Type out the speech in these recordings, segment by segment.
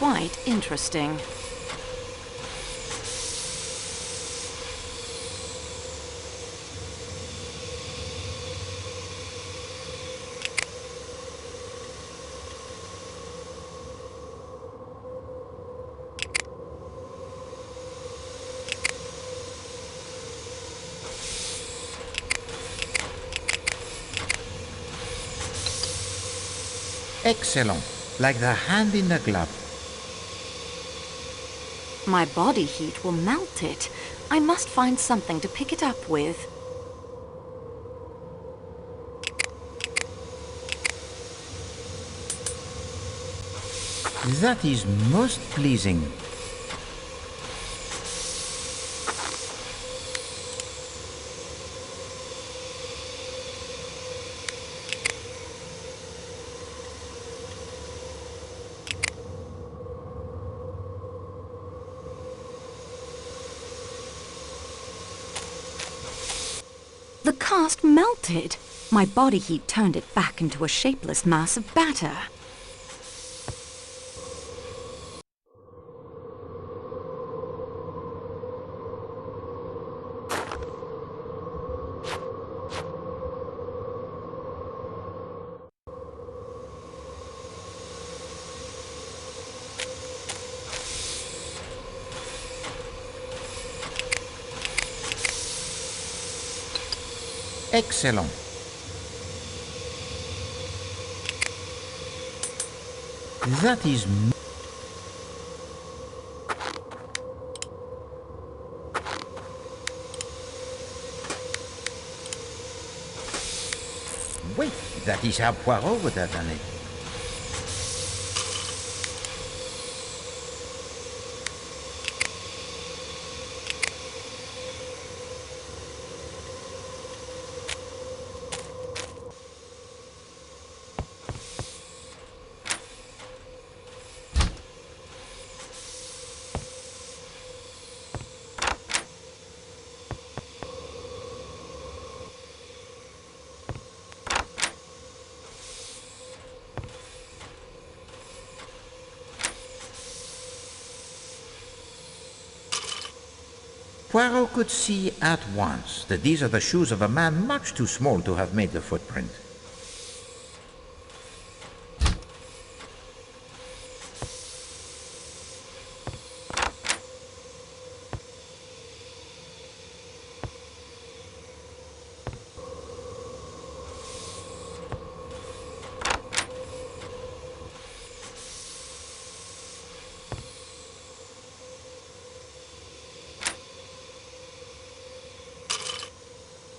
quite interesting. Excellent, like the hand in the glove. My body heat will melt it. I must find something to pick it up with. That is most pleasing. The cast melted. My body heat turned it back into a shapeless mass of batter. Excellent. That is... Wait, that is how Poirot would have done it. Poirot could see at once that these are the shoes of a man much too small to have made the footprint.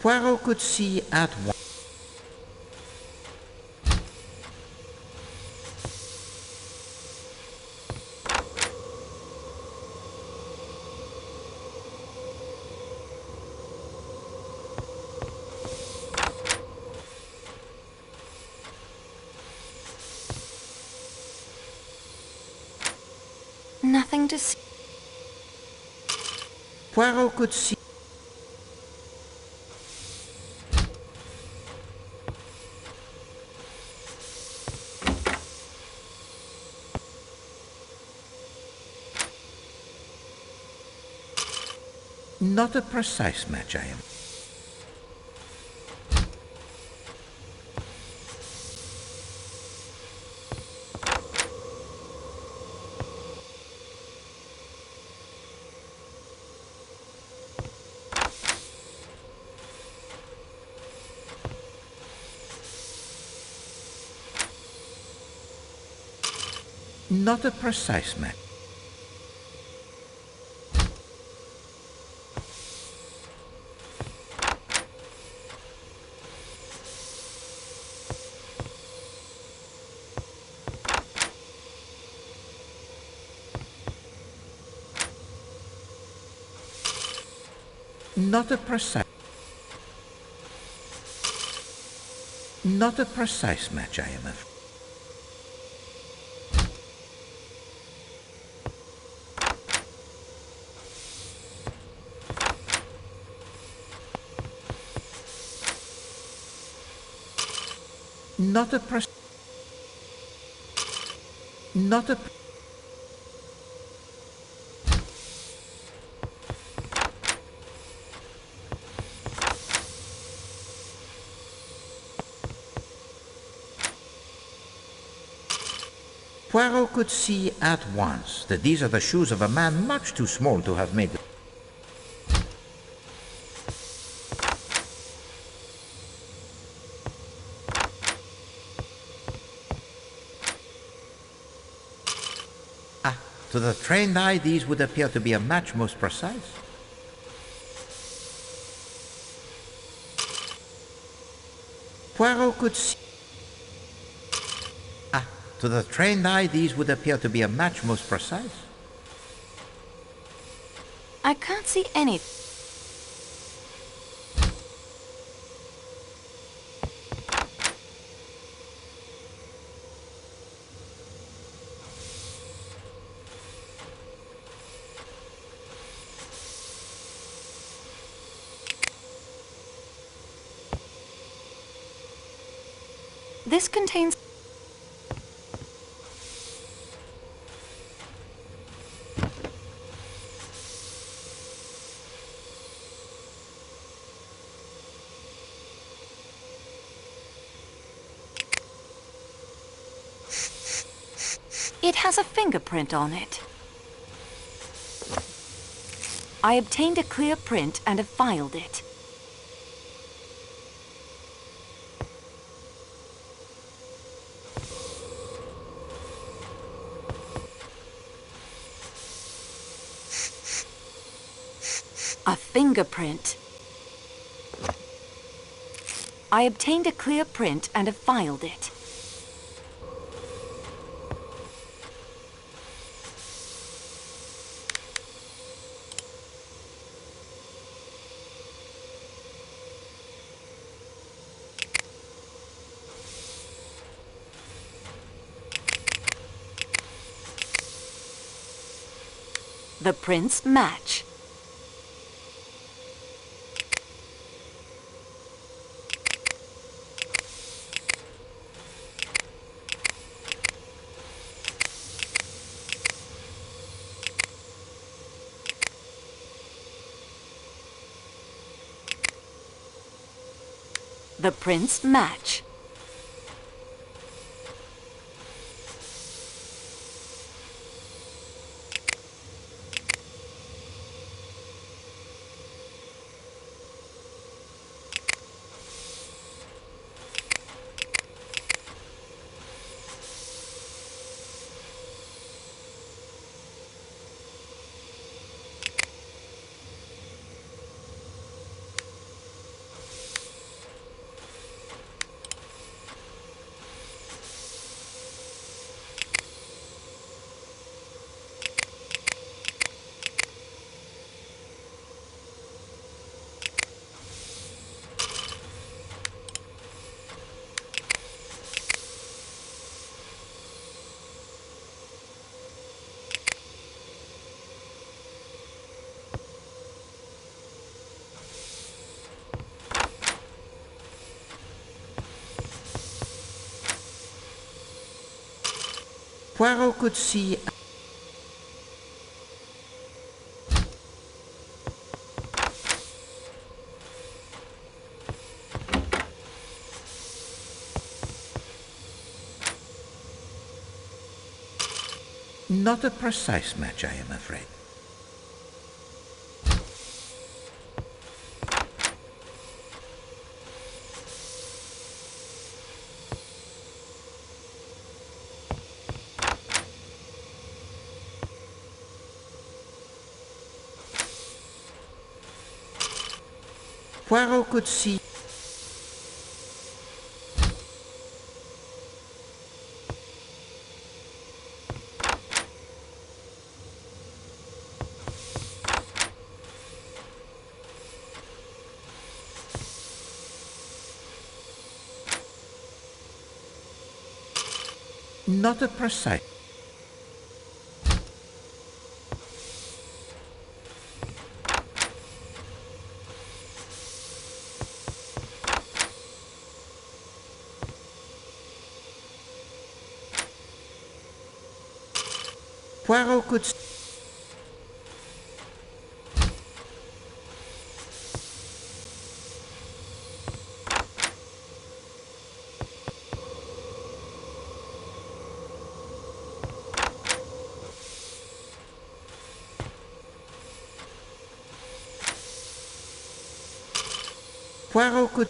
Poirot could see at once. Nothing to see. Poirot could see. Not a precise match, I am. Not a precise match. Not a precise. Not a precise match, I am afraid. Not a Poirot could see at once that these are the shoes of a man much too small to have made. To the trained eye, these would appear to be a match most precise. Poirot could see. To the trained eye, these would appear to be a match most precise. I can't see any. This contains. It has a fingerprint on it. I obtained a clear print and have filed it. A fingerprint. I obtained a clear print and have filed it. The prints match. The prints match. Poirot could see. Not a precise match, I am afraid. Poirot could see. Not a precise. Poirot could. Poirot could...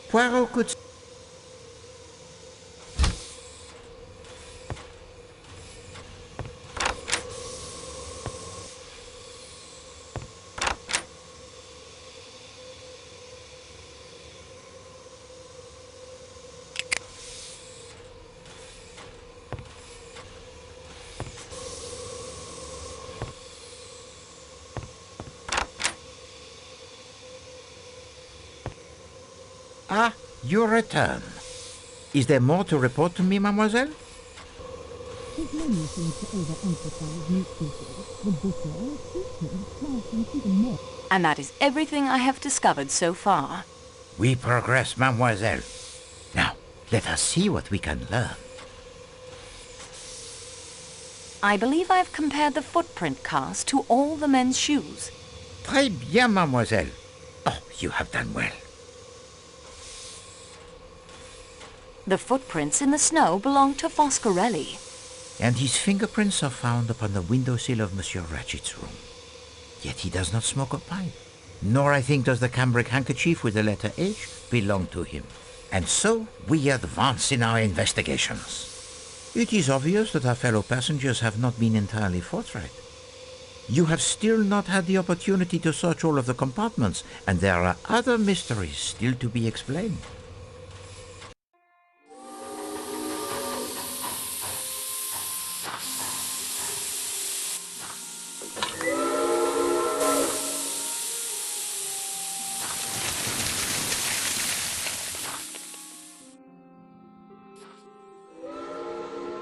Poirot could... Ah, your return. Is there more to report to me, mademoiselle? His menu seems to overemphasize meat dishes. The butcher treats him slicing even more. And that is everything I have discovered so far. We progress, mademoiselle. Now, let us see what we can learn. I believe I have compared the footprint cast to all the men's shoes. Très bien, mademoiselle. Oh, you have done well. The footprints in the snow belong to Foscarelli. And his fingerprints are found upon the windowsill of Monsieur Ratchet's room. Yet he does not smoke a pipe. Nor, I think, does the cambric handkerchief with the letter H belong to him. And so, we advance in our investigations. It is obvious that our fellow passengers have not been entirely forthright. You have still not had the opportunity to search all of the compartments, and there are other mysteries still to be explained.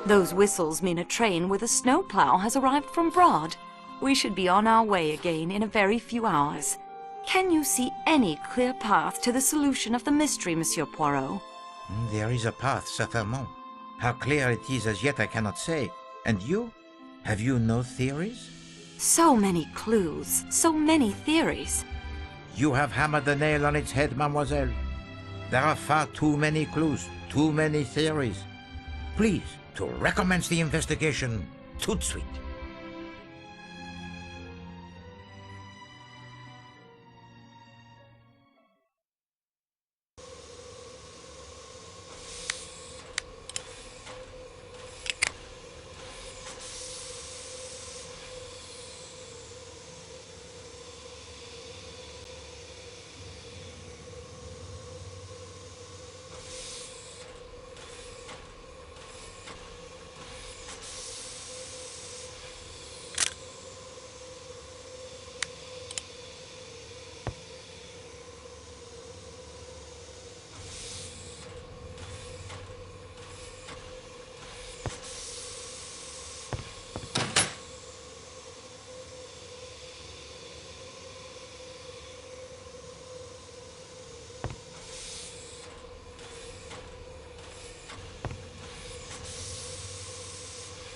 Those whistles mean a train with a snowplow has arrived from Broad. We should be on our way again in a very few hours. Can you see any clear path to the solution of the mystery, Monsieur Poirot? There is a path, certainement. How clear it is as yet I cannot say. And you? Have you no theories? So many clues, so many theories. You have hammered the nail on its head, mademoiselle. There are far too many clues, too many theories. Please, to recommence the investigation, tout de suite.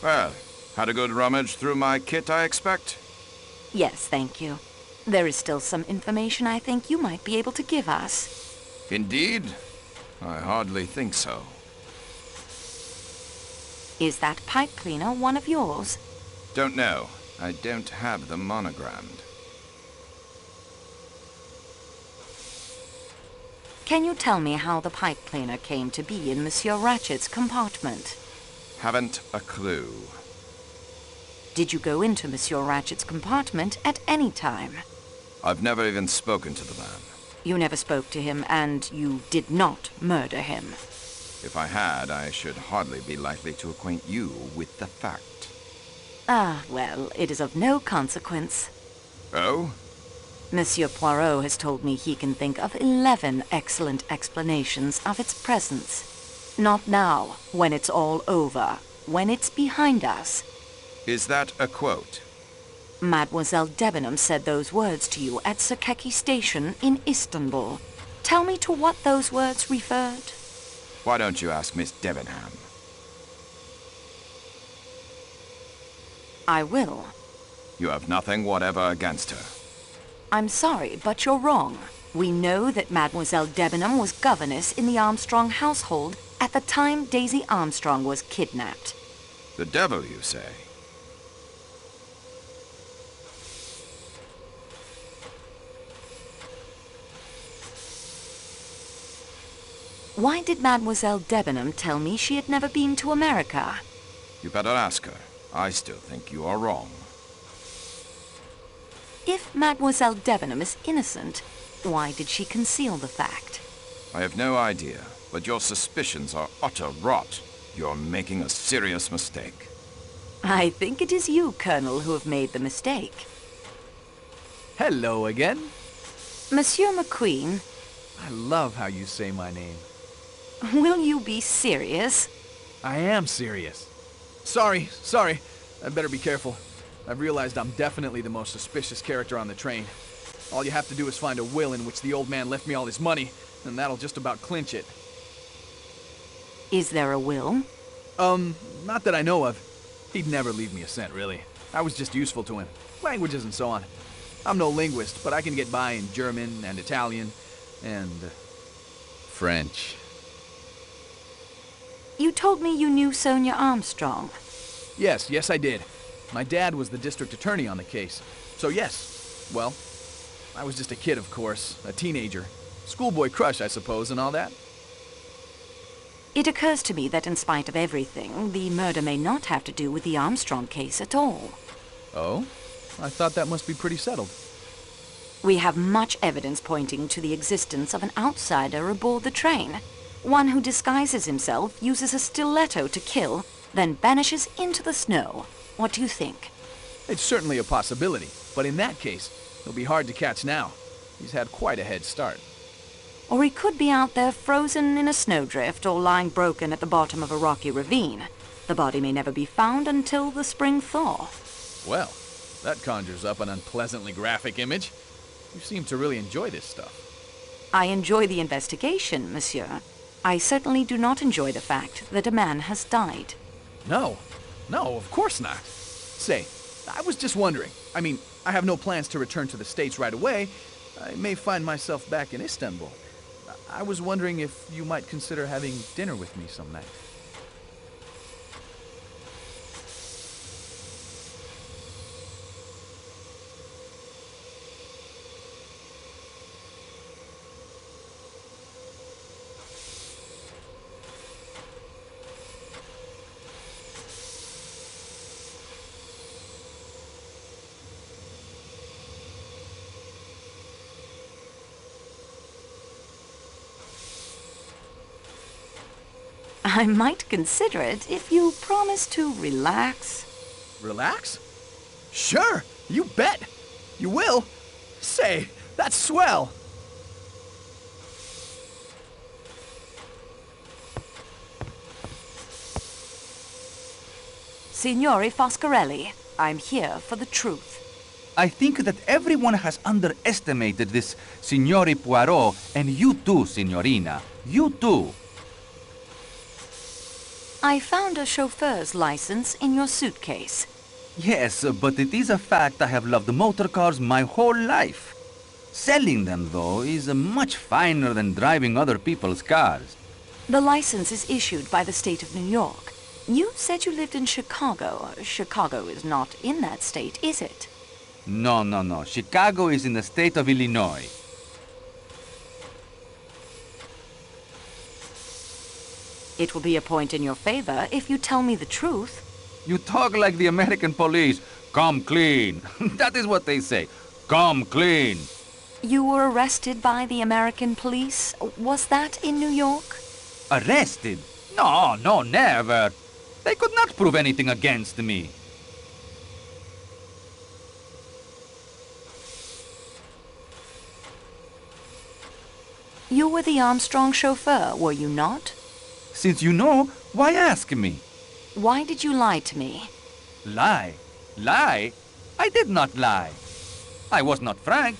Well, had a good rummage through my kit, I expect? Yes, thank you. There is still some information I think you might be able to give us. Indeed? I hardly think so. Is that pipe cleaner one of yours? Don't know. I don't have them monogrammed. Can you tell me how the pipe cleaner came to be in Monsieur Ratchet's compartment? Haven't a clue. Did you go into Monsieur Ratchet's compartment at any time? I've never even spoken to the man. You never spoke to him, and you did not murder him. If I had, I should hardly be likely to acquaint you with the fact. Ah, well, it is of no consequence. Oh? Monsieur Poirot has told me he can think of 11 excellent explanations of its presence. Not now, when it's all over, when it's behind us. Is that a quote? Mademoiselle Debenham said those words to you at Sakeki Station in Istanbul. Tell me to what those words referred. Why don't you ask Miss Debenham? I will. You have nothing whatever against her. I'm sorry, but you're wrong. We know that Mademoiselle Debenham was governess in the Armstrong household at the time Daisy Armstrong was kidnapped. The devil, you say? Why did Mademoiselle Debenham tell me she had never been to America? You better ask her. I still think you are wrong. If Mademoiselle Debenham is innocent, why did she conceal the fact? I have no idea, but your suspicions are utter rot. You're making a serious mistake. I think it is you, Colonel, who have made the mistake. Hello again. Monsieur McQueen, I love how you say my name. will you be serious? I am serious. Sorry. I'd better be careful. I've realized I'm definitely the most suspicious character on the train. All you have to do is find a will in which the old man left me all his money, and that'll just about clinch it. Is there a will? Not that I know of. He'd never leave me a cent, really. I was just useful to him. Languages and so on. I'm no linguist, but I can get by in German and Italian and French. You told me you knew Sonia Armstrong. Yes, I did. My dad was the district attorney on the case. So yes, well, I was just a kid, of course, a teenager. Schoolboy crush, I suppose, and all that. It occurs to me that in spite of everything, the murder may not have to do with the Armstrong case at all. Oh? I thought that must be pretty settled. We have much evidence pointing to the existence of an outsider aboard the train. One who disguises himself, uses a stiletto to kill, then vanishes into the snow. What do you think? It's certainly a possibility, but in that case, he'll be hard to catch now. He's had quite a head start. Or he could be out there frozen in a snowdrift or lying broken at the bottom of a rocky ravine. The body may never be found until the spring thaw. Well, that conjures up an unpleasantly graphic image. You seem to really enjoy this stuff. I enjoy the investigation, monsieur. I certainly do not enjoy the fact that a man has died. No, of course not. Say, I was just wondering. I mean, I have no plans to return to the States right away. I may find myself back in Istanbul. I was wondering if you might consider having dinner with me some night. I might consider it if you promise to relax. Relax? Sure, you bet. You will? Say, that's swell. Signore Foscarelli, I'm here for the truth. I think that everyone has underestimated this Signore Poirot, and you too, Signorina. You too. I found a chauffeur's license in your suitcase. Yes, but it is a fact I have loved motor cars my whole life. Selling them, though, is much finer than driving other people's cars. The license is issued by the state of New York. You said you lived in Chicago. Chicago is not in that state, is it? No. Chicago is in the state of Illinois. It will be a point in your favor if you tell me the truth. You talk like the American police. Come clean. That is what they say. Come clean. You were arrested by the American police. Was that in New York? Arrested? No, never. They could not prove anything against me. You were the Armstrong chauffeur, were you not? Since you know, why ask me? Why did you lie to me? Lie? Lie? I did not lie. I was not frank.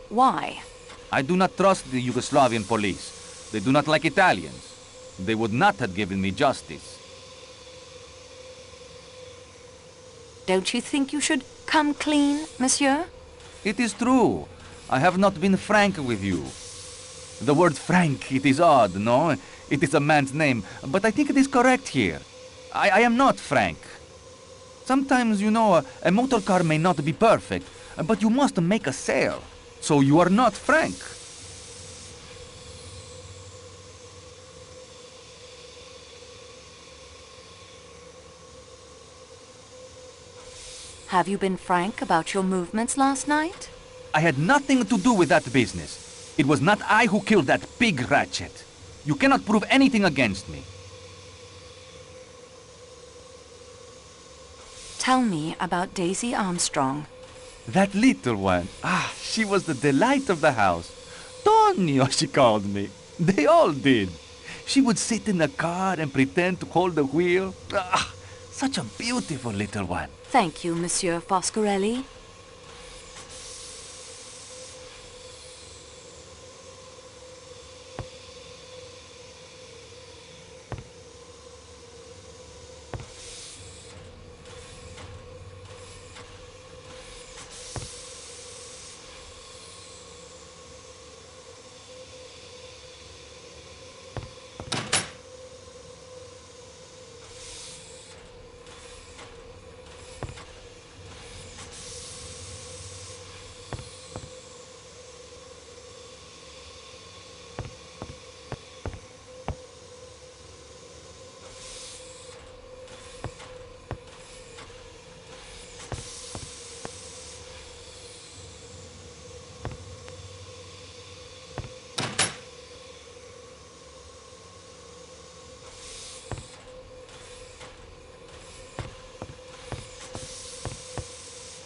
Why? I do not trust the Yugoslavian police. They do not like Italians. They would not have given me justice. Don't you think you should come clean, monsieur? It is true. I have not been frank with you. The word frank, it is odd, no? It is a man's name, but I think it is correct here. I am not frank. Sometimes, you know, a motor car may not be perfect, but you must make a sale. So you are not frank. Have you been frank about your movements last night? I had nothing to do with that business. It was not I who killed that pig Ratchet. You cannot prove anything against me. Tell me about Daisy Armstrong. That little one. She was the delight of the house. Tonio, she called me. They all did. She would sit in the car and pretend to hold the wheel. Such a beautiful little one. Thank you, Monsieur Foscarelli.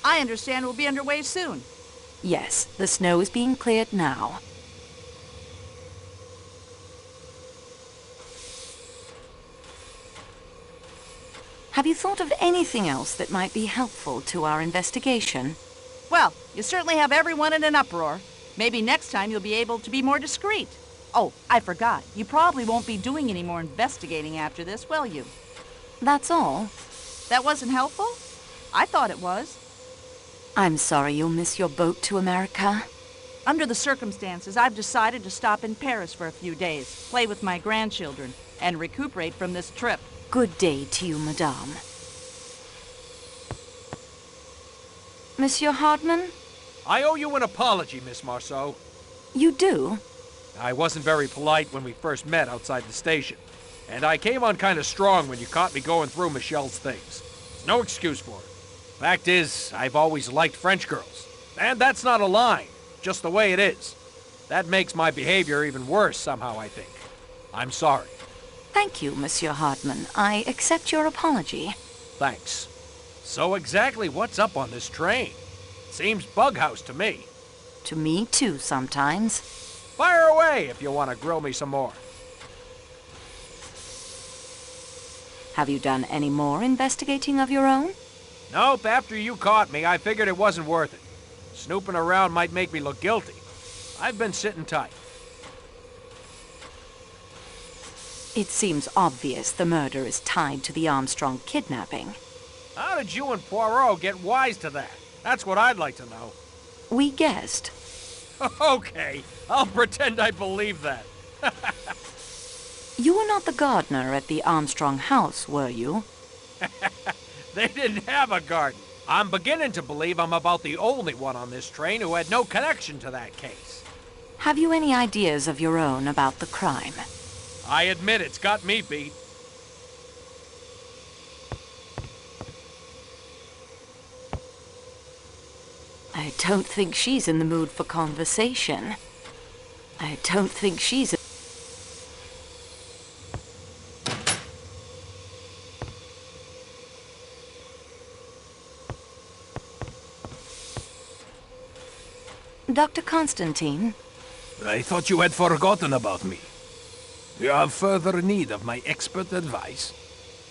I understand we'll be underway soon. Yes, the snow is being cleared now. Have you thought of anything else that might be helpful to our investigation? Well, you certainly have everyone in an uproar. Maybe next time you'll be able to be more discreet. Oh, I forgot. You probably won't be doing any more investigating after this, will you? That's all. That wasn't helpful? I thought it was. I'm sorry you'll miss your boat to America. Under the circumstances, I've decided to stop in Paris for a few days, play with my grandchildren, and recuperate from this trip. Good day to you, madame. Monsieur Hardman? I owe you an apology, Miss Marceau. You do? I wasn't very polite when we first met outside the station, and I came on kind of strong when you caught me going through Michelle's things. There's no excuse for it. Fact is, I've always liked French girls. And that's not a line, just the way it is. That makes my behavior even worse somehow, I think. I'm sorry. Thank you, Monsieur Hardman. I accept your apology. Thanks. So exactly what's up on this train? Seems bughouse to me. To me, too, sometimes. Fire away if you want to grill me some more. Have you done any more investigating of your own? Nope, after you caught me, I figured it wasn't worth it. Snooping around might make me look guilty. I've been sitting tight. It seems obvious the murder is tied to the Armstrong kidnapping. How did you and Poirot get wise to that? That's what I'd like to know. We guessed. Okay, I'll pretend I believe that. You were not the gardener at the Armstrong house, were you? They didn't have a garden. I'm beginning to believe I'm about the only one on this train who had no connection to that case. Have you any ideas of your own about the crime? I admit it's got me beat. I don't think she's in the mood for conversation. I don't think she's... Dr. Constantine? I thought you had forgotten about me. You have further need of my expert advice?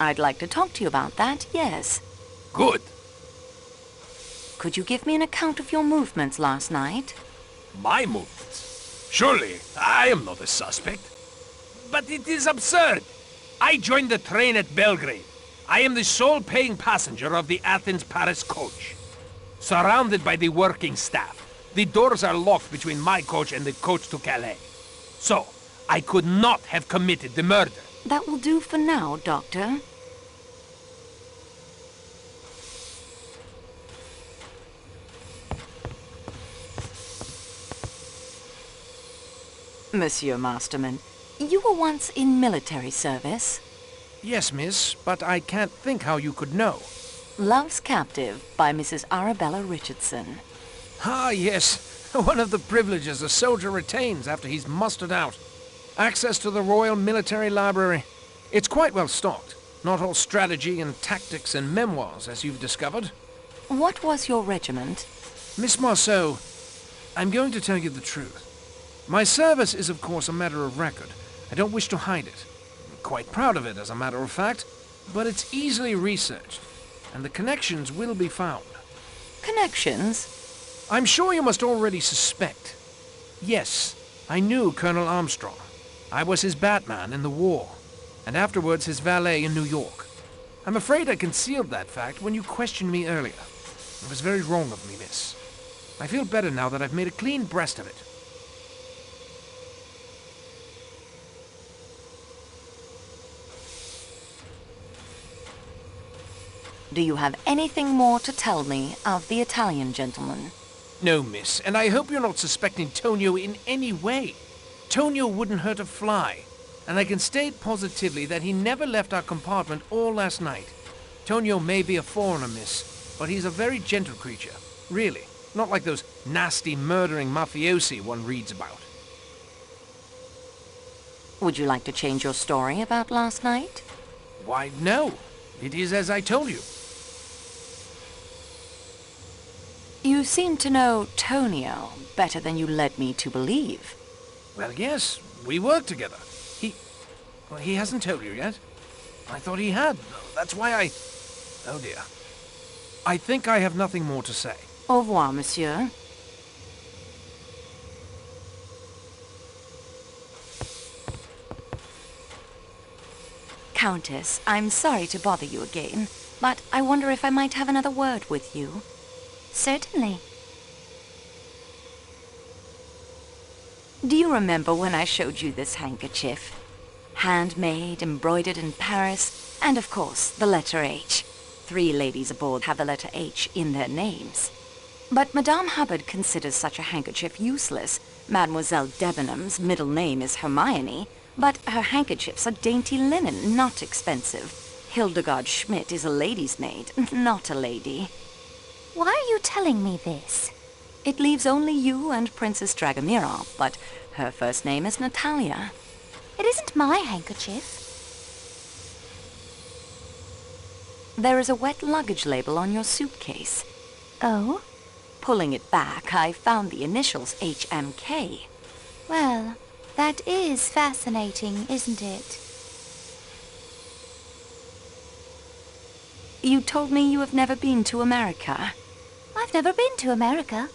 I'd like to talk to you about that, yes. Good. Could you give me an account of your movements last night? My movements? Surely, I am not a suspect. But it is absurd. I joined the train at Belgrade. I am the sole paying passenger of the Athens-Paris coach. Surrounded by the working staff. The doors are locked between my coach and the coach to Calais. So, I could not have committed the murder. That will do for now, Doctor. Monsieur Masterman, you were once in military service. Yes, miss, but I can't think how you could know. Love's Captive by Mrs. Arabella Richardson. Ah, yes. One of the privileges a soldier retains after he's mustered out. Access to the Royal Military Library. It's quite well stocked. Not all strategy and tactics and memoirs, as you've discovered. What was your regiment? Miss Marceau, I'm going to tell you the truth. My service is, of course, a matter of record. I don't wish to hide it. I'm quite proud of it, as a matter of fact. But it's easily researched, and the connections will be found. Connections? I'm sure you must already suspect. Yes, I knew Colonel Armstrong. I was his Batman in the war, and afterwards his valet in New York. I'm afraid I concealed that fact when you questioned me earlier. It was very wrong of me, miss. I feel better now that I've made a clean breast of it. Do you have anything more to tell me of the Italian gentleman? No, miss, and I hope you're not suspecting Tonio in any way. Tonio wouldn't hurt a fly, and I can state positively that he never left our compartment all last night. Tonio may be a foreigner, miss, but he's a very gentle creature, really. Not like those nasty, murdering mafiosi one reads about. Would you like to change your story about last night? Why, no. It is as I told you. You seem to know Tonio better than you led me to believe. Well, yes, we work together. He hasn't told you yet. I thought he had. That's why I... Oh, dear. I think I have nothing more to say. Au revoir, monsieur. Countess, I'm sorry to bother you again, but I wonder if I might have another word with you. Certainly. Do you remember when I showed you this handkerchief? Handmade, embroidered in Paris, and of course, the letter H. 3 ladies aboard have the letter H in their names. But Madame Hubbard considers such a handkerchief useless. Mademoiselle Debenham's middle name is Hermione, but her handkerchiefs are dainty linen, not expensive. Hildegard Schmidt is a lady's maid, not a lady. Why are you telling me this? It leaves only you and Princess Dragomirov, but her first name is Natalia. It isn't my handkerchief. There is a wet luggage label on your suitcase. Oh? Pulling it back, I found the initials HMK. Well, that is fascinating, isn't it? You told me you have never been to America. I've never been to America.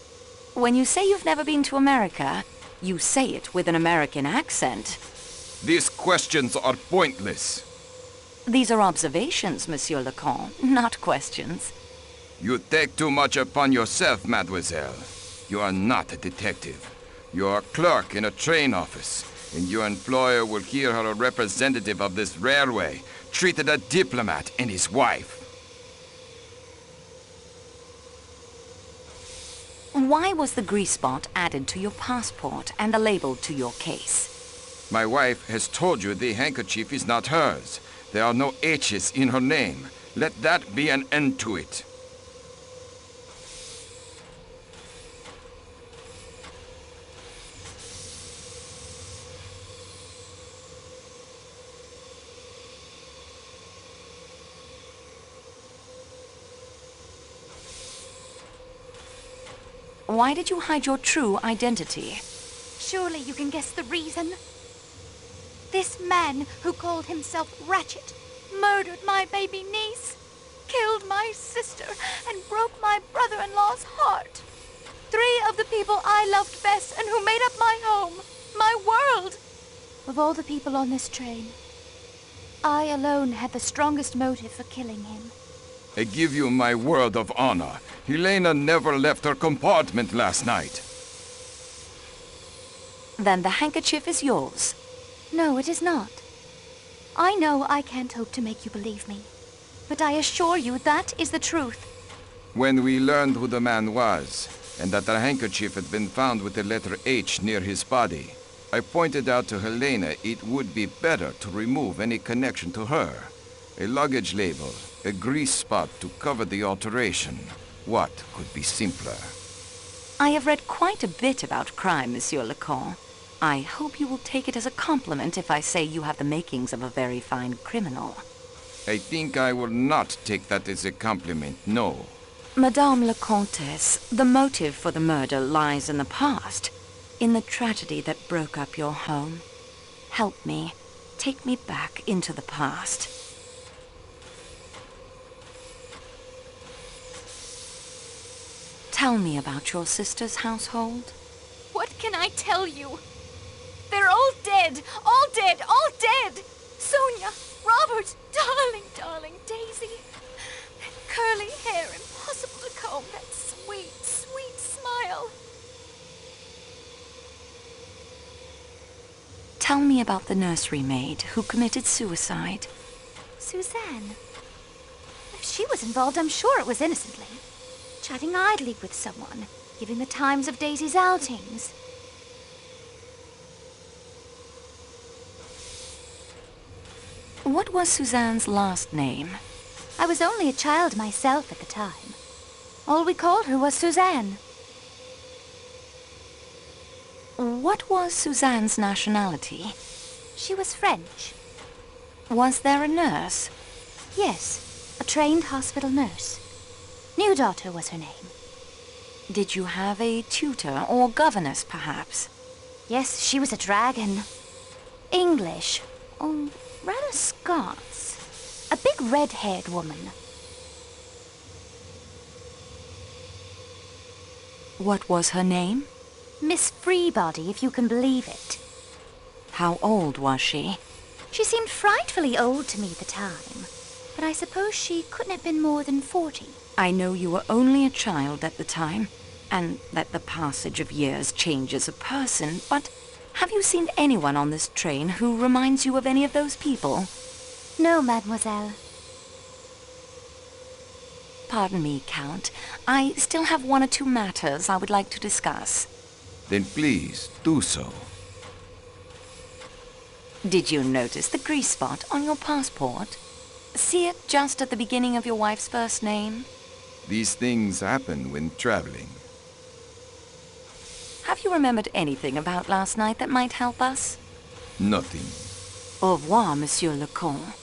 When you say you've never been to America, you say it with an American accent. These questions are pointless. These are observations, Monsieur Leconte, not questions. You take too much upon yourself, mademoiselle. You are not a detective. You are a clerk in a train office, and your employer will hear how a representative of this railway treated a diplomat and his wife. Why was the grease spot added to your passport and the label to your case? My wife has told you the handkerchief is not hers. There are no H's in her name. Let that be an end to it. Why did you hide your true identity? Surely you can guess the reason. This man who called himself Ratchet murdered my baby niece, killed my sister, and broke my brother-in-law's heart. 3 of the people I loved best and who made up my home, my world. Of all the people on this train, I alone had the strongest motive for killing him. I give you my word of honor. Helena never left her compartment last night. Then the handkerchief is yours. No, it is not. I know I can't hope to make you believe me, but I assure you that is the truth. When we learned who the man was, and that the handkerchief had been found with the letter H near his body, I pointed out to Helena it would be better to remove any connection to her. A luggage label, a grease spot to cover the alteration. What could be simpler? I have read quite a bit about crime, Monsieur Leconte. I hope you will take it as a compliment if I say you have the makings of a very fine criminal. I think I will not take that as a compliment, no. Madame la Comtesse, the motive for the murder lies in the past, in the tragedy that broke up your home. Help me. Take me back into the past. Tell me about your sister's household. What can I tell you? They're all dead! All dead! All dead! Sonia! Robert! Darling, darling Daisy! That curly hair, impossible to comb. That sweet, sweet smile. Tell me about the nursery maid who committed suicide. Suzanne. If she was involved, I'm sure it was innocently. Chatting idly with someone, giving the times of Daisy's outings. What was Suzanne's last name? I was only a child myself at the time. All we called her was Suzanne. What was Suzanne's nationality? She was French. Was there a nurse? Yes, a trained hospital nurse. New Daughter was her name. Did you have a tutor or governess, perhaps? Yes, she was a dragon. English. Oh, rather Scots. A big red-haired woman. What was her name? Miss Freebody, if you can believe it. How old was she? She seemed frightfully old to me at the time, but I suppose she couldn't have been more than 40. I know you were only a child at the time, and that the passage of years changes a person, but have you seen anyone on this train who reminds you of any of those people? No, mademoiselle. Pardon me, Count. I still have one or two matters I would like to discuss. Then please, do so. Did you notice the grease spot on your passport? See it just at the beginning of your wife's first name? These things happen when traveling. Have you remembered anything about last night that might help us? Nothing. Au revoir, Monsieur Leconte.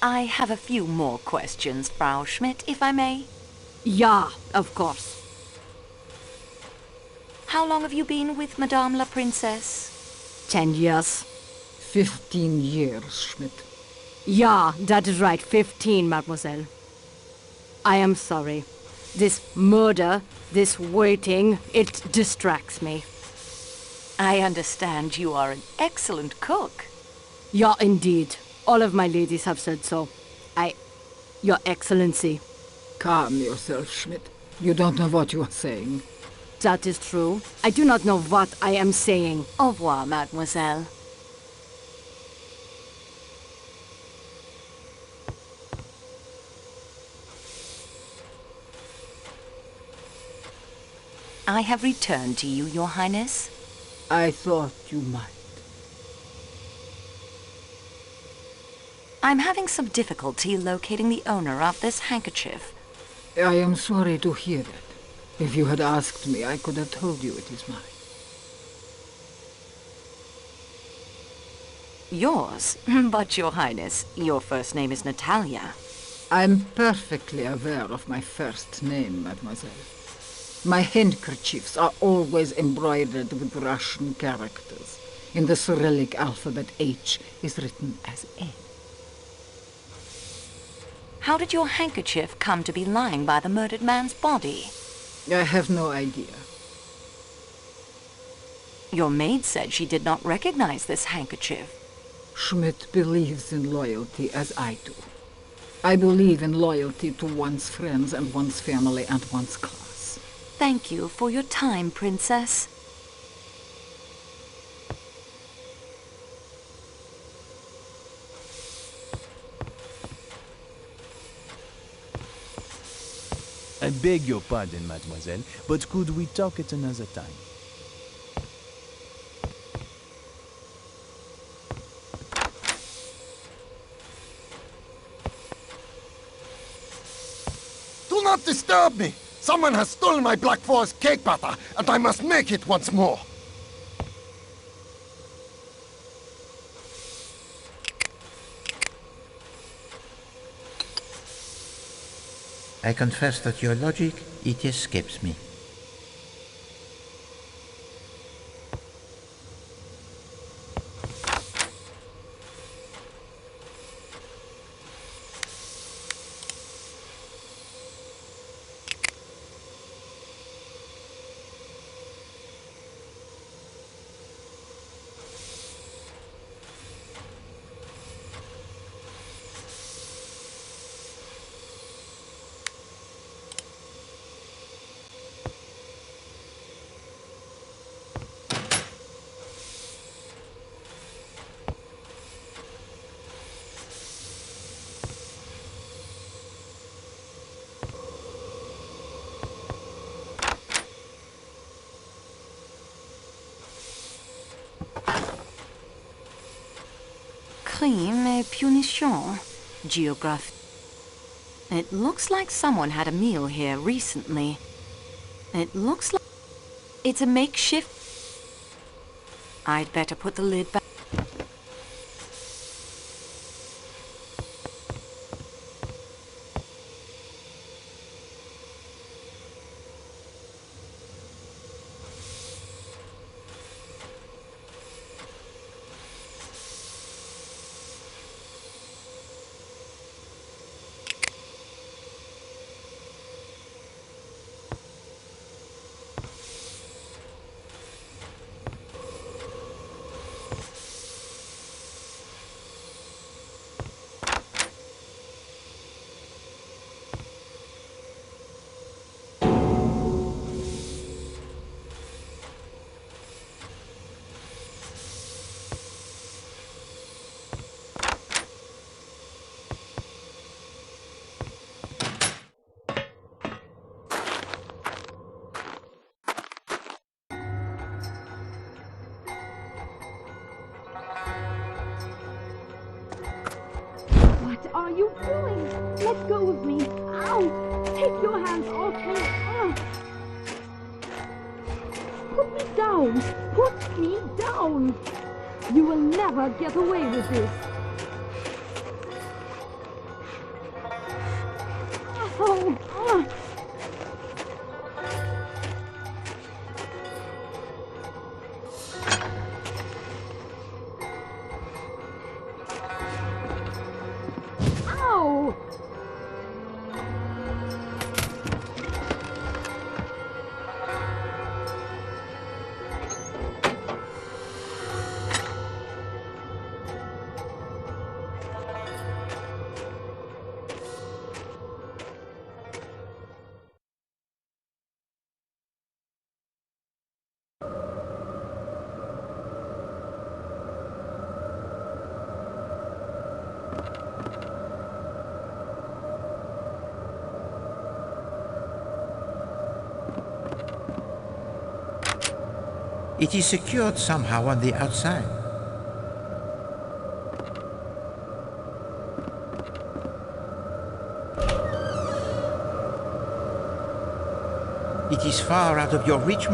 I have a few more questions, Frau Schmidt, if I may. Yeah, of course. How long have you been with Madame la Princesse? 10 years. 15 years, Schmidt. Yeah, that is right. 15, mademoiselle. I am sorry. This murder, this waiting, it distracts me. I understand you are an excellent cook. Yeah, indeed. All of my ladies have said so. Your Excellency. Calm yourself, Schmidt. You don't know what you are saying. That is true. I do not know what I am saying. Au revoir, mademoiselle. I have returned to you, Your Highness. I thought you might. I'm having some difficulty locating the owner of this handkerchief. I am sorry to hear that. If you had asked me, I could have told you it is mine. Yours? But, Your Highness, your first name is Natalia. I'm perfectly aware of my first name, mademoiselle. My handkerchiefs are always embroidered with Russian characters. In the Cyrillic alphabet, H is written as N. How did your handkerchief come to be lying by the murdered man's body? I have no idea. Your maid said she did not recognize this handkerchief. Schmidt believes in loyalty as I do. I believe in loyalty to one's friends and one's family and one's class. Thank you for your time, Princess. I beg your pardon, mademoiselle, but could we talk at another time? Do not disturb me! Someone has stolen my Black Forest cake batter, and I must make it once more! I confess that your logic, it escapes me. Crime et punition. Geography. It looks like someone had a meal here recently. It looks like it's a makeshift. I'd better put the lid back. What are you doing? Let go of me. Ow! Take your hands off me. Put me down. Put me down. You will never get away with this. Oh, Ow! It is secured somehow on the outside. It is far out of your reach,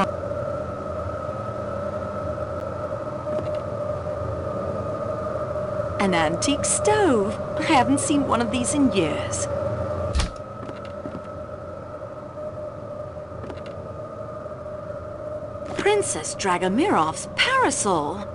An antique stove. I haven't seen one of these in years. Princess Dragomirov's parasol.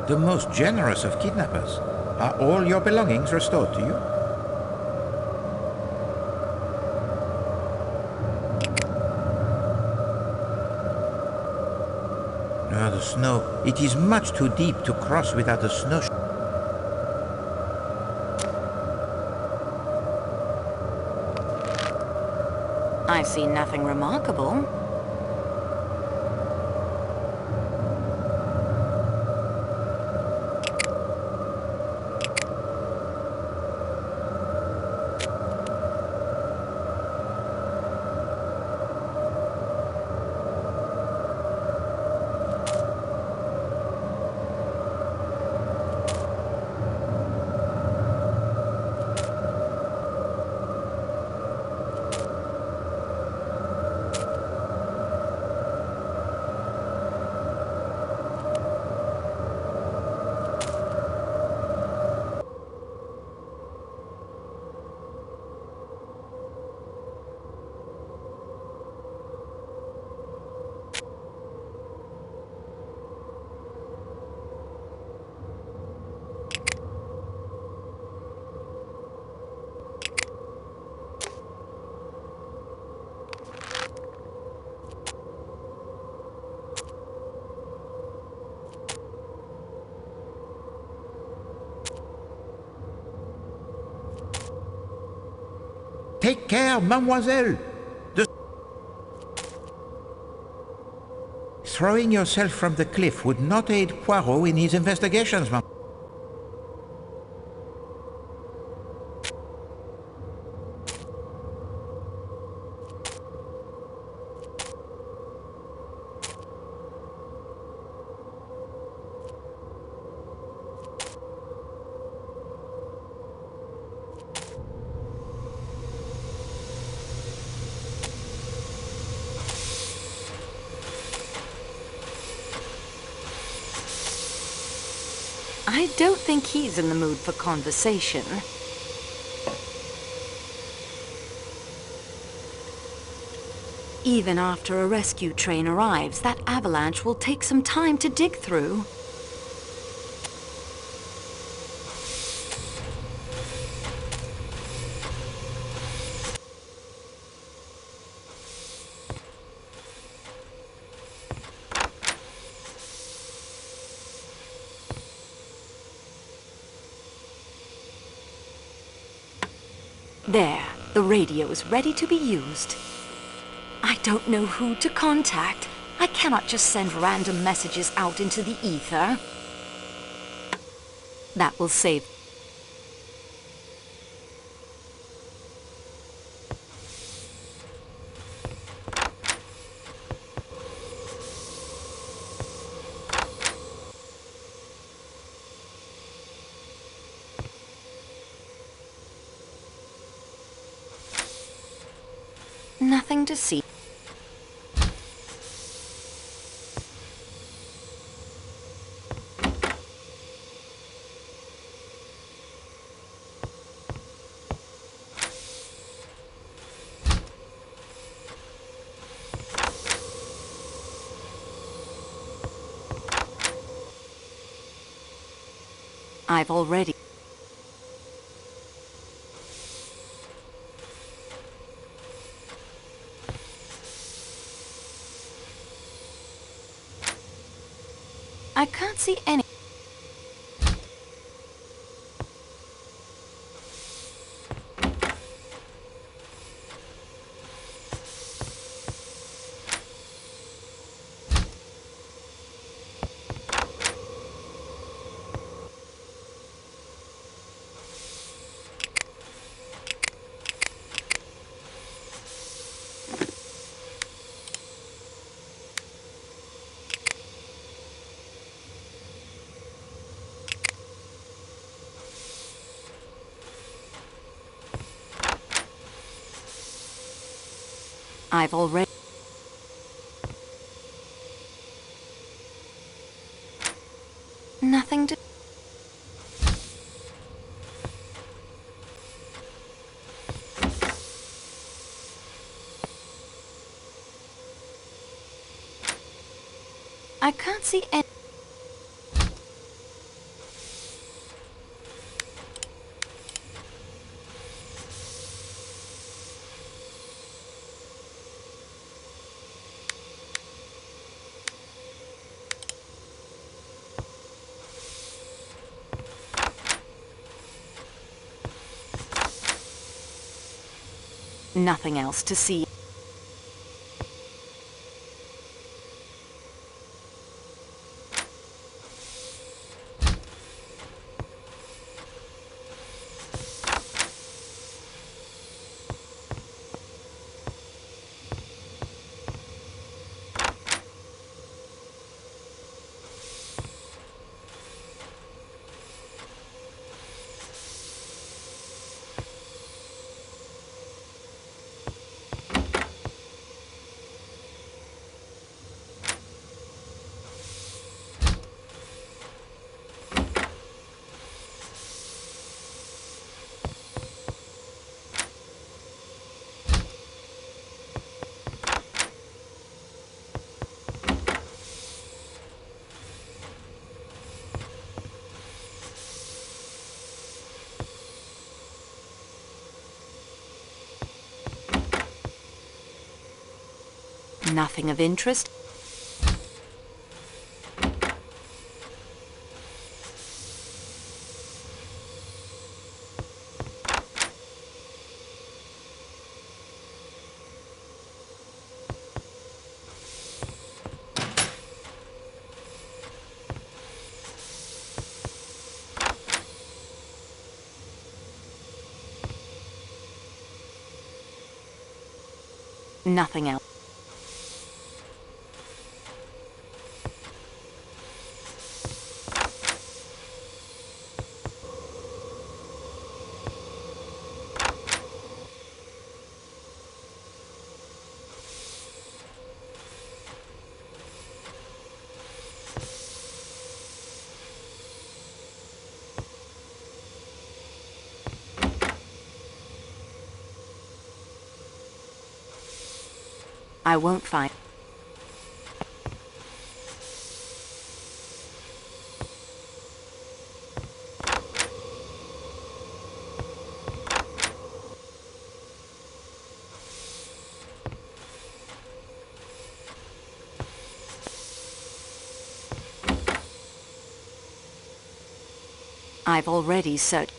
The most generous of kidnappers. Are all your belongings restored to you? No, the snow. It is much too deep to cross without a snowshoe. I see nothing remarkable. Take care, mademoiselle! Throwing yourself from the cliff would not aid Poirot in his investigations, ma'am. I don't think he's in the mood for conversation. Even after a rescue train arrives, that avalanche will take some time to dig through. There, the radio is ready to be used. I don't know who to contact. I cannot just send random messages out into the ether. That will save. Nothing to see. I've already. see any... I've already... Nothing to... I can't see any... Nothing else to see. Nothing of interest. Nothing else. I won't find... I've already searched.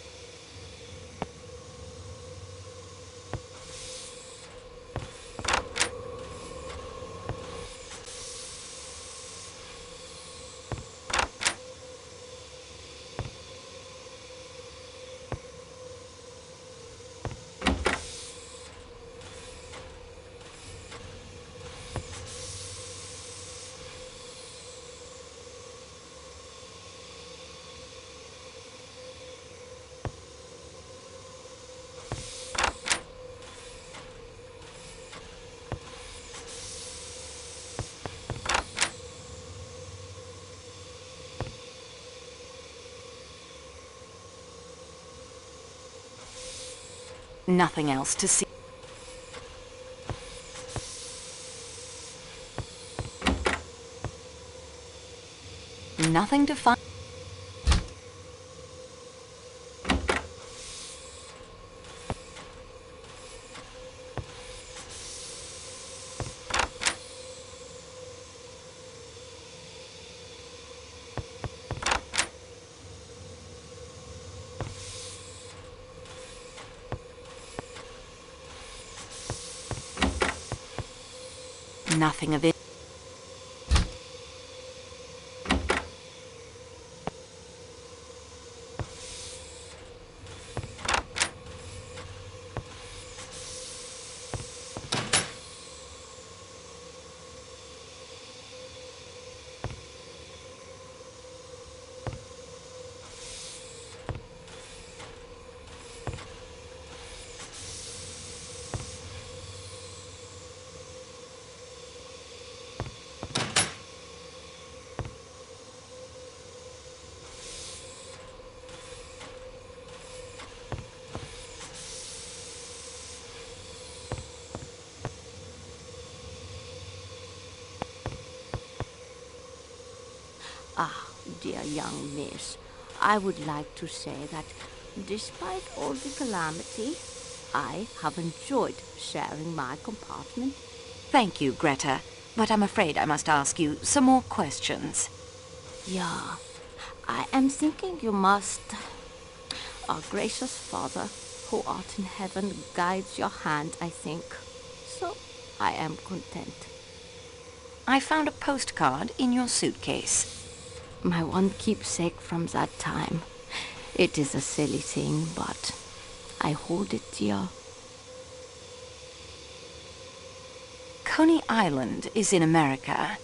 Nothing else to see. Nothing to find. nothing of it. Ah, dear young miss, I would like to say that despite all the calamity, I have enjoyed sharing my compartment. Thank you, Greta, but I'm afraid I must ask you some more questions. Yeah, I am thinking you must. Our gracious Father, who art in heaven, guides your hand, I think. So I am content. I found a postcard in your suitcase. My one keepsake from that time. It is a silly thing, but I hold it dear. Coney Island is in America.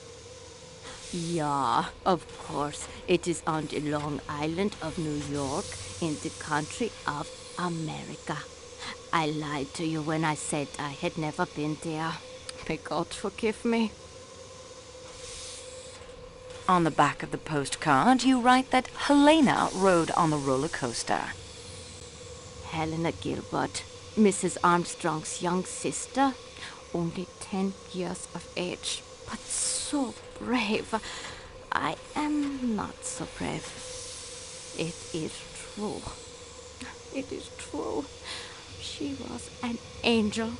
Yeah, of course. It is on the Long Island of New York in the country of America. I lied to you when I said I had never been there. May God forgive me. On the back of the postcard, you write that Helena rode on the roller coaster. Helena Gilbert, Mrs. Armstrong's young sister, only 10 years of age, but so brave. I am not so brave. It is true. It is true. She was an angel,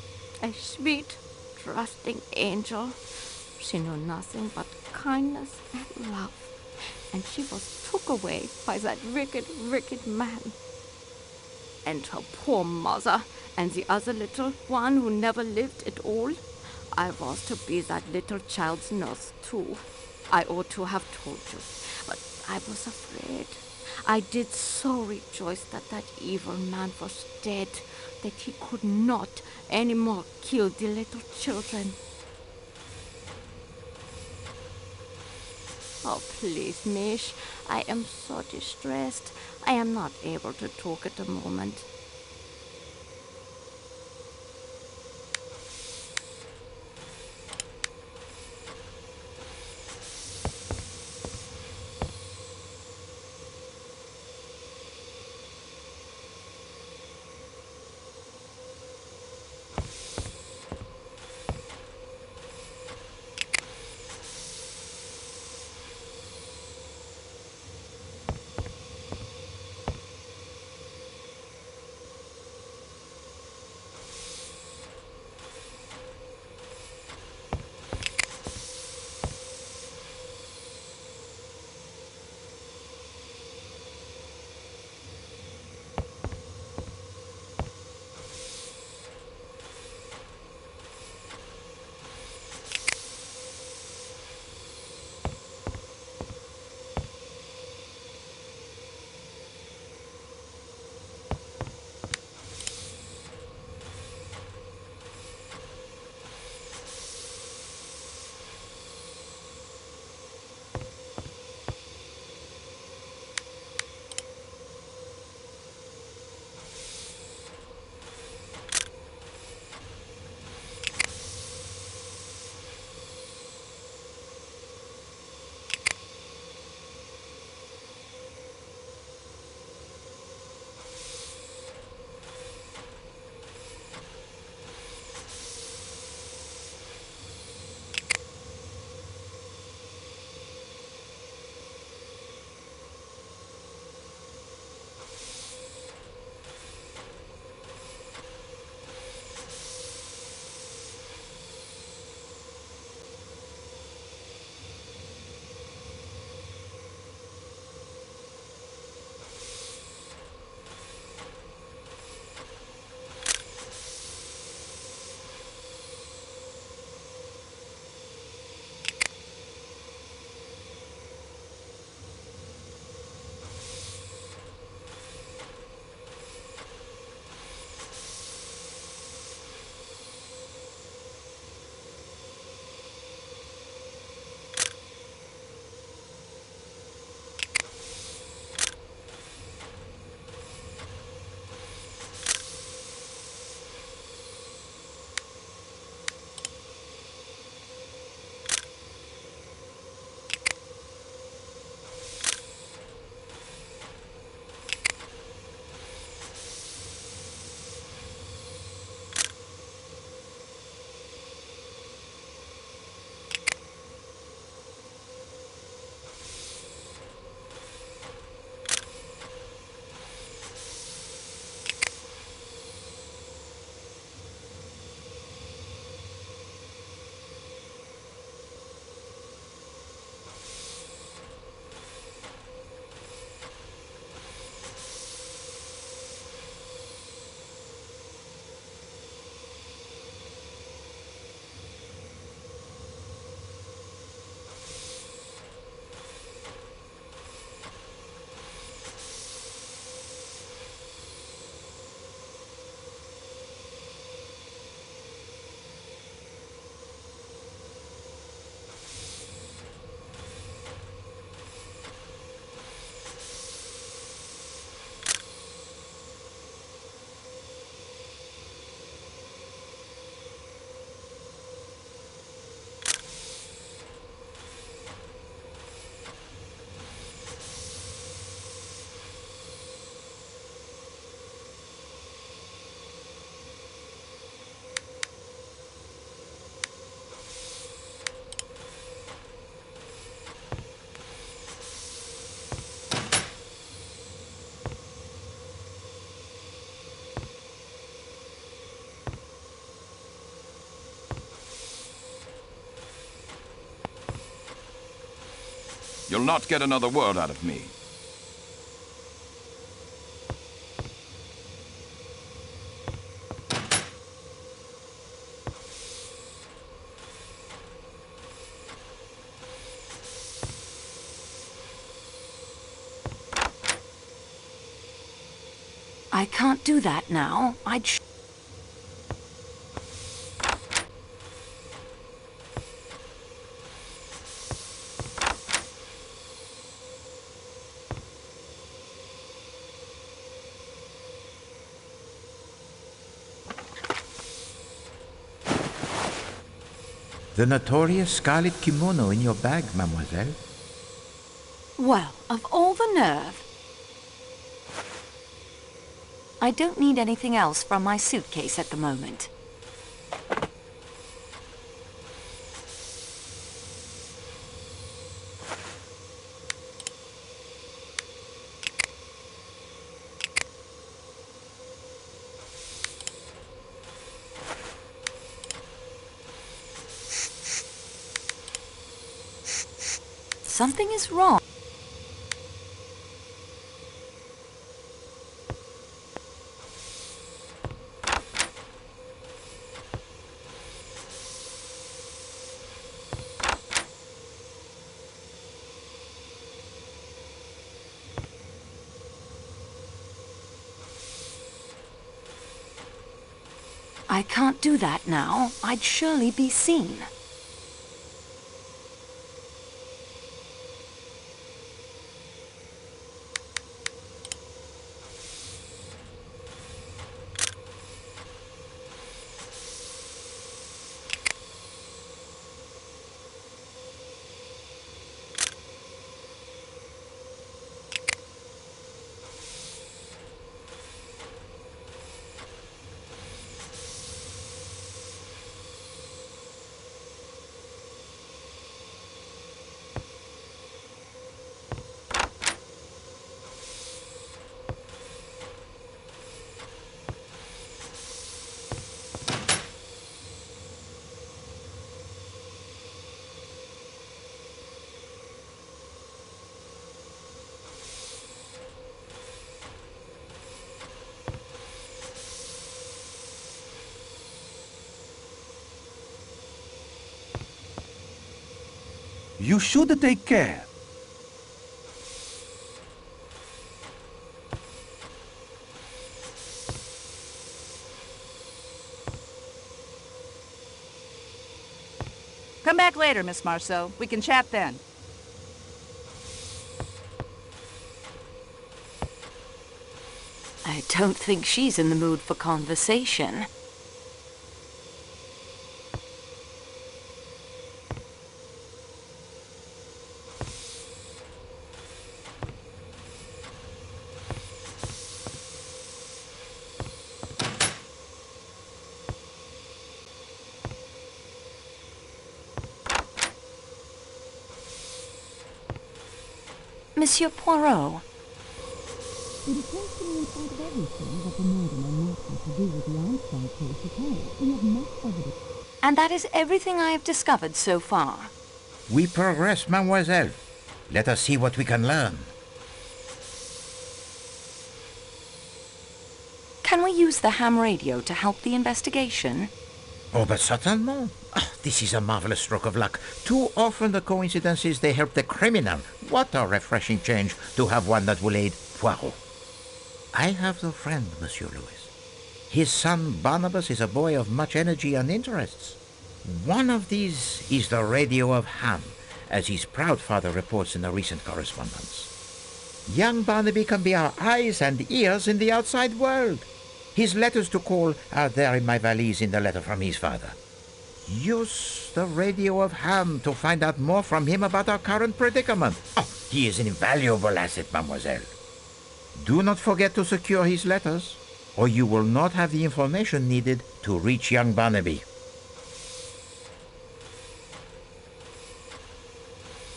a sweet, trusting angel. She knew nothing but kindness and love, and she was took away by that wicked, wicked man. And her poor mother, and the other little one who never lived at all. I was to be that little child's nurse, too. I ought to have told you, but I was afraid. I did so rejoice that that evil man was dead, that he could not any more kill the little children. Oh, please, Mish, I am so distressed. I am not able to talk at the moment. You'll not get another word out of me. I can't do that now. The notorious scarlet kimono in your bag, mademoiselle. Well, of all the nerve. I don't need anything else from my suitcase at the moment. Something is wrong. I can't do that now. I'd surely be seen. You should take care. Come back later, Miss Marceau. We can chat then. I don't think she's in the mood for conversation. Monsieur Poirot. It occurs to me in spite of everything that the murder may not have to do with the Armstrong case at all. We have much evidence. And that is everything I have discovered so far. We progress, mademoiselle. Let us see what we can learn. Can we use the ham radio to help the investigation? Oh, but certainement. Oh, this is a marvelous stroke of luck. Too often the coincidences, they help the criminal. What a refreshing change to have one that will aid Poirot. I have the friend, Monsieur Louis. His son Barnabas is a boy of much energy and interests. One of these is the radio of Ham, as his proud father reports in a recent correspondence. Young Barnaby can be our eyes and ears in the outside world. His letters to call are there in my valise in the letter from his father. Use the radio of Ham to find out more from him about our current predicament. Oh, he is an invaluable asset, mademoiselle. Do not forget to secure his letters, or you will not have the information needed to reach young Barnaby.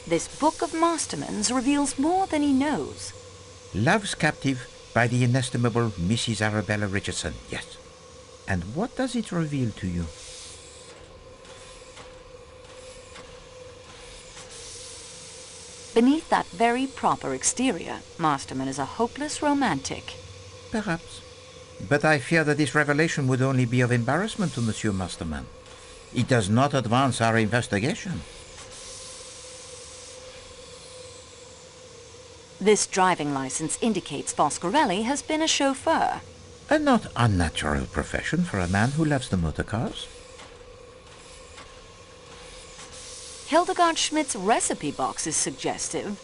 This book of Masterman's reveals more than he knows. Love's Captive by the inestimable Mrs. Arabella Richardson, yes. And what does it reveal to you? Beneath that very proper exterior, Masterman is a hopeless romantic. Perhaps. But I fear that this revelation would only be of embarrassment to Monsieur Masterman. It does not advance our investigation. This driving license indicates Foscarelli has been a chauffeur. A not unnatural profession for a man who loves the motor cars. Hildegard Schmidt's recipe box is suggestive.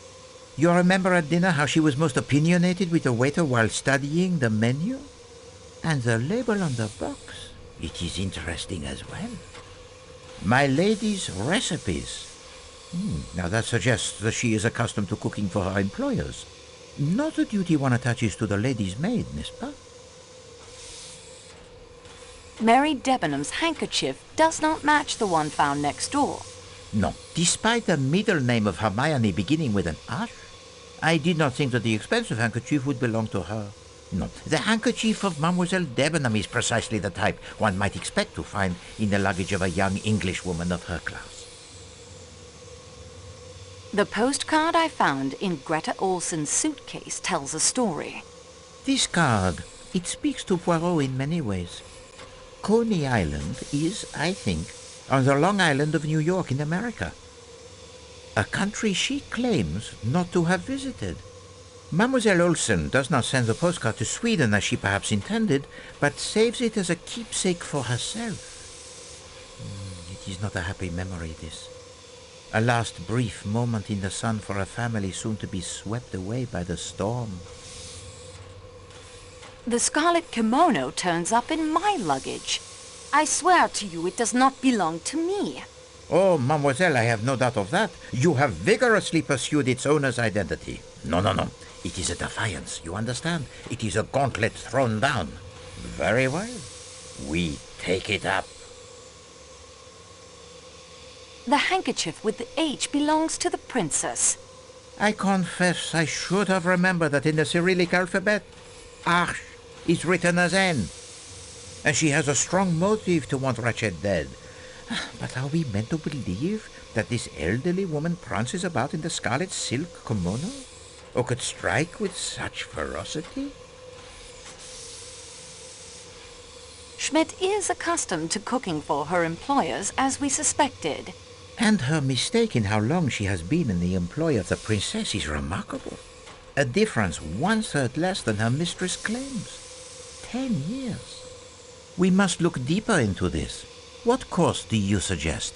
You remember at dinner how she was most opinionated with the waiter while studying the menu? And the label on the box, it is interesting as well. My lady's recipes. Now that suggests that she is accustomed to cooking for her employers. Not a duty one attaches to the lady's maid, n'est-ce pas? Mary Debenham's handkerchief does not match the one found next door. No, despite the middle name of Hermione beginning with an H, I did not think that the expensive handkerchief would belong to her. No, the handkerchief of Mademoiselle Debenham is precisely the type one might expect to find in the luggage of a young Englishwoman of her class. The postcard I found in Greta Olsen's suitcase tells a story. This card, it speaks to Poirot in many ways. Coney Island is, I think, on the Long Island of New York in America. A country she claims not to have visited. Mademoiselle Olsen does not send the postcard to Sweden as she perhaps intended, but saves it as a keepsake for herself. It is not a happy memory, this. A last brief moment in the sun for a family soon to be swept away by the storm. The scarlet kimono turns up in my luggage. I swear to you it does not belong to me. Oh, mademoiselle, I have no doubt of that. You have vigorously pursued its owner's identity. No. It is a defiance, you understand? It is a gauntlet thrown down. Very well. We take it up. The handkerchief with the H belongs to the princess. I confess I should have remembered that in the Cyrillic alphabet, Arch is written as N. And she has a strong motive to want Ratchet dead. But are we meant to believe that this elderly woman prances about in the scarlet silk kimono? Or could strike with such ferocity? Schmidt is accustomed to cooking for her employers, as we suspected. And her mistake in how long she has been in the employ of the princess is remarkable. A difference 1/3 less than her mistress claims. 10 years. We must look deeper into this. What course do you suggest?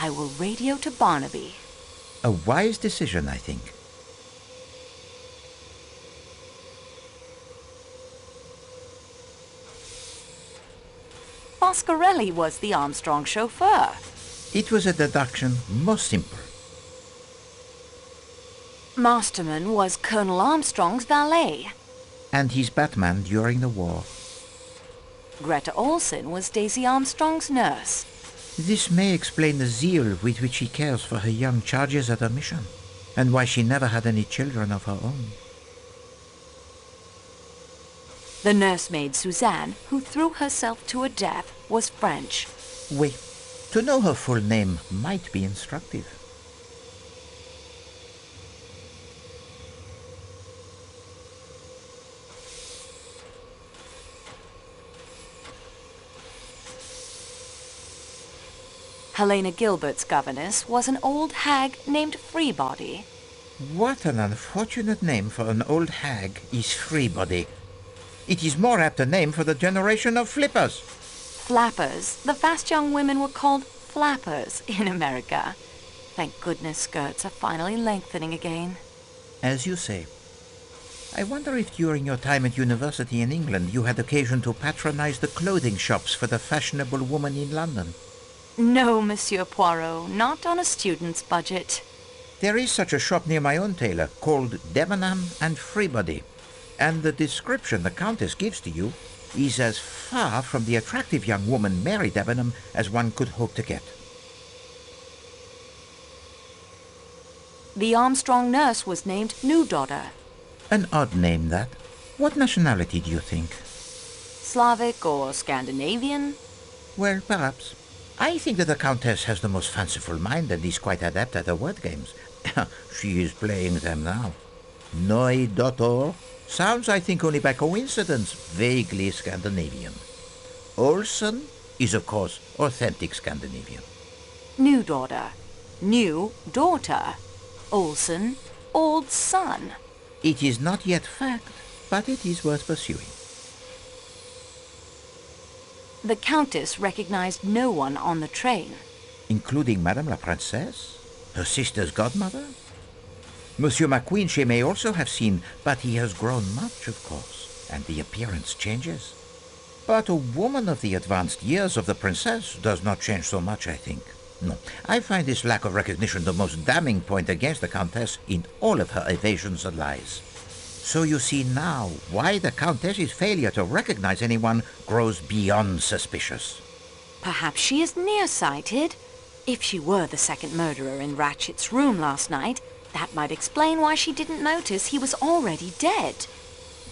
I will radio to Barnaby. A wise decision, I think. Foscarelli was the Armstrong chauffeur. It was a deduction most simple. Masterman was Colonel Armstrong's valet. And his Batman during the war. Greta Olsen was Daisy Armstrong's nurse. This may explain the zeal with which she cares for her young charges at her mission, and why she never had any children of her own. The nursemaid Suzanne, who threw herself to her death, was French. Oui. To know her full name might be instructive. Helena Gilbert's governess was an old hag named Freebody. What an unfortunate name for an old hag is Freebody. It is more apt a name for the generation of flippers. Flappers. The fast young women were called flappers in America. Thank goodness skirts are finally lengthening again. As you say. I wonder if during your time at university in England you had occasion to patronize the clothing shops for the fashionable woman in London. No, Monsieur Poirot, not on a student's budget. There is such a shop near my own tailor called Debenham and Freebody. And the description the Countess gives to you is as far from the attractive young woman Mary Debenham as one could hope to get. The Armstrong nurse was named New Daughter. An odd name, that. What nationality do you think? Slavic or Scandinavian? Well, perhaps. I think that the Countess has the most fanciful mind and is quite adept at the word games. She is playing them now. Neue Daughter sounds, I think, only by coincidence, vaguely Scandinavian. Olsen is, of course, authentic Scandinavian. New Daughter. New Daughter. Olsen, old son. It is not yet fact, but it is worth pursuing. The Countess recognized no one on the train. Including Madame la Princesse, her sister's godmother. Monsieur McQueen she may also have seen, but he has grown much, of course, and the appearance changes. But a woman of the advanced years of the princess does not change so much, I think. No, I find this lack of recognition the most damning point against the Countess in all of her evasions and lies. So you see now why the Countess's failure to recognize anyone grows beyond suspicious. Perhaps she is nearsighted. If she were the second murderer in Ratchet's room last night, that might explain why she didn't notice he was already dead.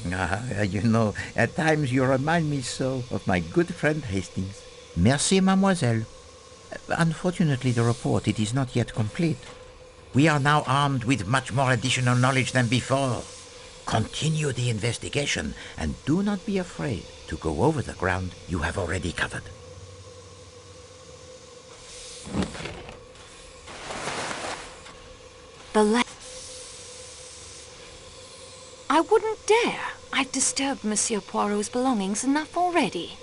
You know, at times you remind me so of my good friend Hastings. Merci, mademoiselle. Unfortunately, the report, it is not yet complete. We are now armed with much more additional knowledge than before. Continue the investigation, and do not be afraid to go over the ground you have already covered. I wouldn't dare. I've disturbed Monsieur Poirot's belongings enough already.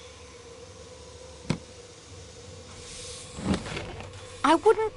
I wouldn't...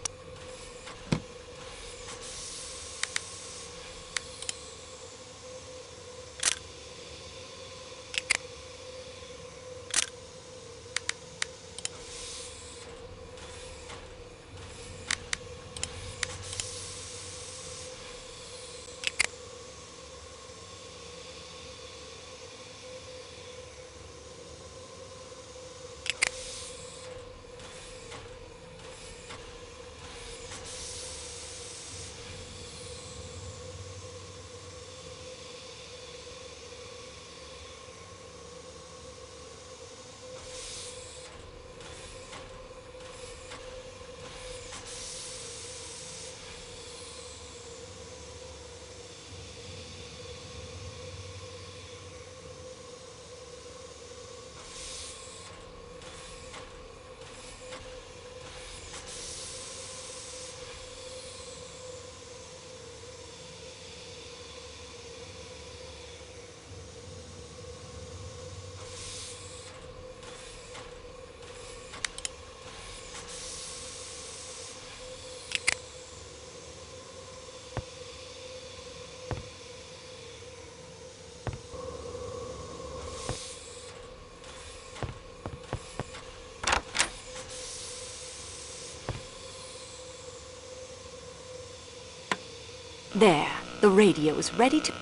There, the radio is ready to...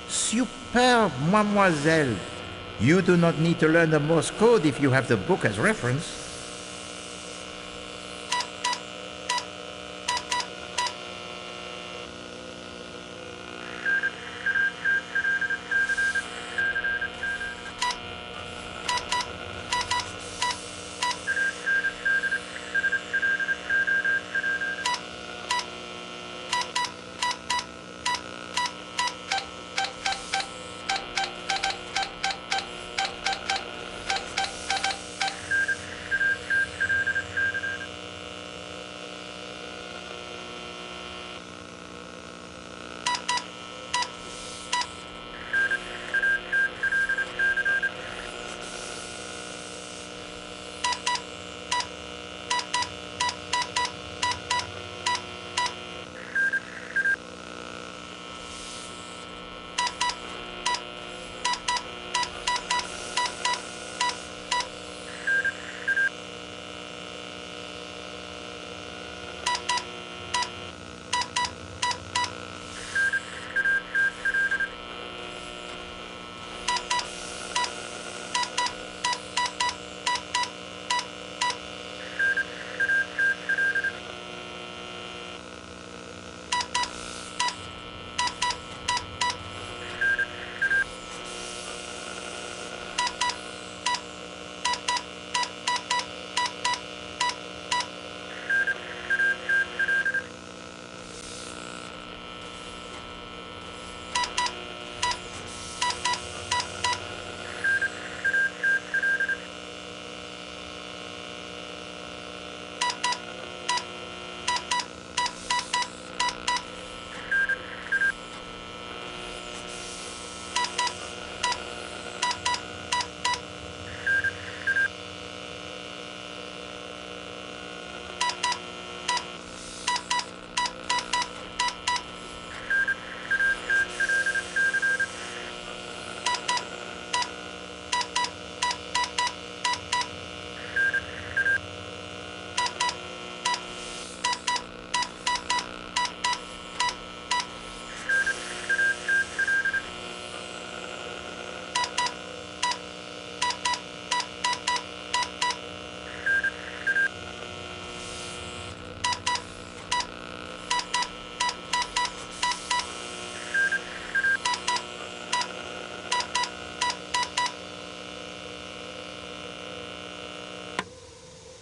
Superb, mademoiselle. You do not need to learn the Morse code if you have the book as reference.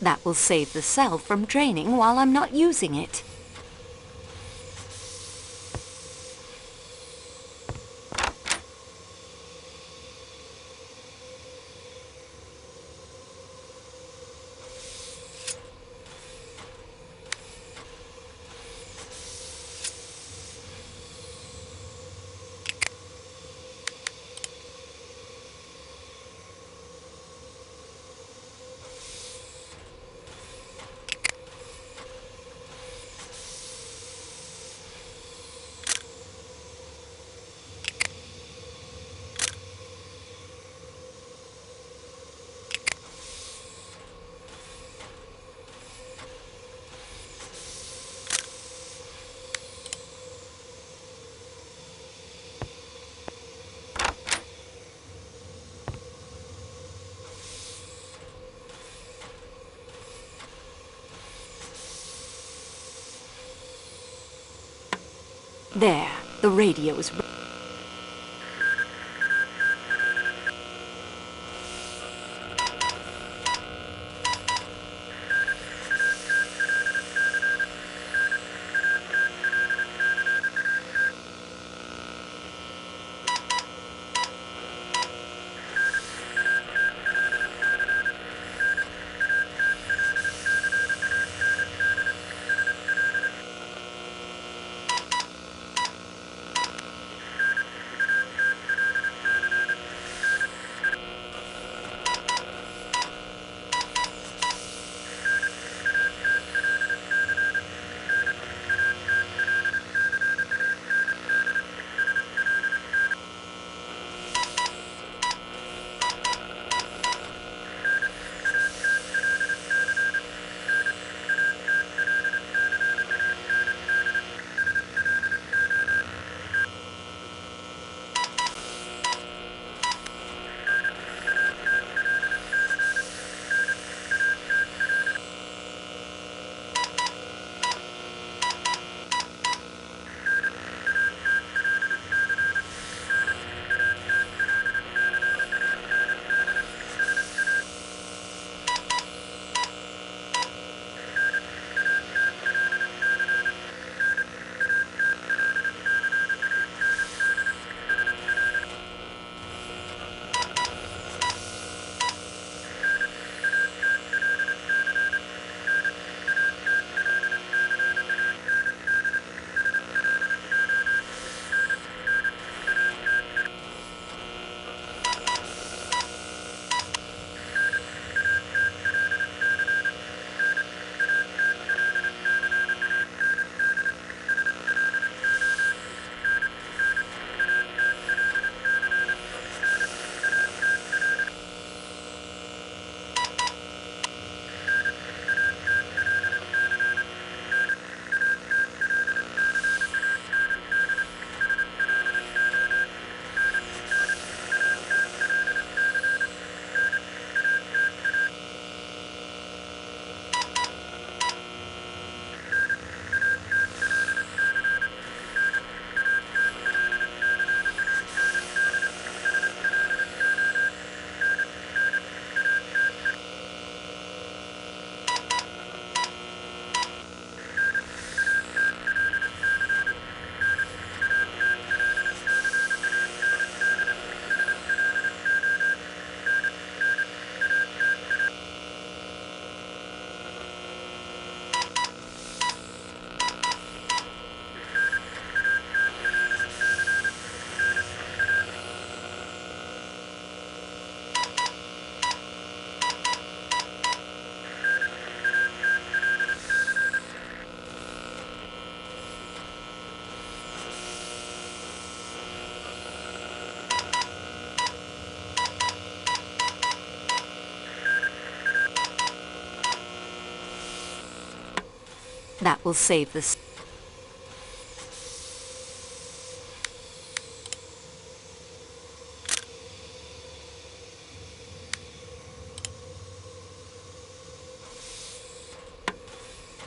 That will save the cell from draining while I'm not using it. There, the radio's... That will save this.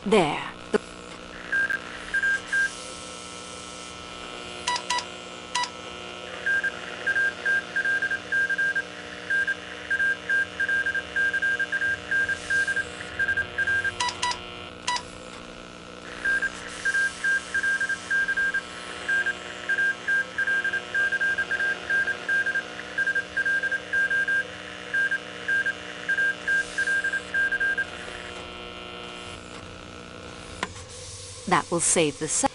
There. That will save the